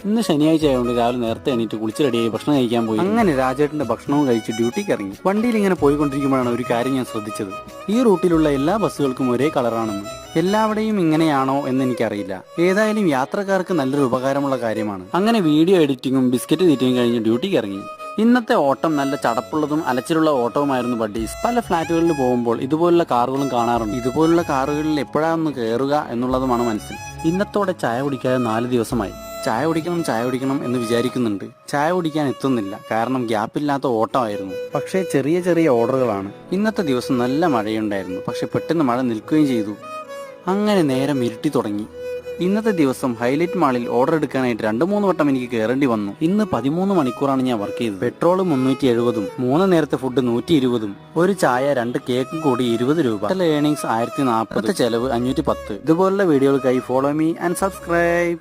ഇന്ന് ശനിയാഴ്ച ആയതുകൊണ്ട് രാവിലെ നേരത്തെ എണീറ്റ് കുളിച്ച് റെഡിയായി ഭക്ഷണം കഴിക്കാൻ പോയി. അങ്ങനെ രാജേട്ടന്റെ ഭക്ഷണവും കഴിച്ച് ഡ്യൂട്ടിക്ക് ഇറങ്ങി. വണ്ടിയിൽ ഇങ്ങനെ പോയിക്കൊണ്ടിരിക്കുമ്പോഴാണ് ഒരു കാര്യം ഞാൻ ശ്രദ്ധിച്ചത്. ഈ റൂട്ടിലുള്ള എല്ലാ ബസ്സുകൾക്കും ഒരേ കളറാണെന്ന്. എല്ലാവരുടെയും ഇങ്ങനെയാണോ എന്ന് എനിക്കറിയില്ല. ഏതായാലും യാത്രക്കാർക്ക് നല്ലൊരു ഉപകാരമുള്ള കാര്യമാണ്. അങ്ങനെ വീഡിയോ എഡിറ്റിങ്ങും ബിസ്ക്കറ്റ് തീറ്റയും കഴിഞ്ഞ് ഡ്യൂട്ടിക്ക് ഇറങ്ങി. ഇന്നത്തെ ഓട്ടം നല്ല ചടപ്പുള്ളതും അലച്ചിലുള്ള ഓട്ടവുമായിരുന്നു ബഡ്ഡീസ്. പല ഫ്ലാറ്റുകളിൽ പോകുമ്പോൾ ഇതുപോലുള്ള കാറുകളും കാണാറുണ്ട്. ഇതുപോലുള്ള കാറുകളിൽ എപ്പോഴാണ് കയറുക എന്നുള്ളതുമാണ് മനസ്സിൽ. ഇന്നത്തോടെ ചായ കുടിക്കാതെ 4 ദിവസമായി. ചായ കുടിക്കണം എന്ന് വിചാരിക്കുന്നുണ്ട്. ചായ കുടിക്കാൻ എത്തുന്നില്ല, കാരണം ഗ്യാപ്പില്ലാത്ത ഓട്ടമായിരുന്നു. പക്ഷേ ചെറിയ ചെറിയ ഓർഡറുകളാണ്. ഇന്നത്തെ ദിവസം നല്ല മഴയുണ്ടായിരുന്നു, പക്ഷെ പെട്ടെന്ന് മഴ നിൽക്കുകയും ചെയ്തു. അങ്ങനെ നേരം ഇരുട്ടി തുടങ്ങി. ഇന്നത്തെ ദിവസം ഹൈലൈറ്റ് മാളിൽ ഓർഡർ എടുക്കാനായിട്ട് 2-3 വട്ടം എനിക്ക് കയറേണ്ടി വന്നു. ഇന്ന് 13 മണിക്കൂറാണ് ഞാൻ വർക്ക് ചെയ്തത്. പെട്രോൾ 370, 3 നേരത്തെ ഫുഡ് 120, ഒരു ചായ 2 കേക്കും കൂടി 20 രൂപ. ടോട്ടൽ ഏർണിംഗ്സ് 1040, ചെലവ് 510. ഇതുപോലുള്ള വീഡിയോകൾക്കായി ഫോളോ മീ ആൻഡ് സബ്സ്ക്രൈബ്.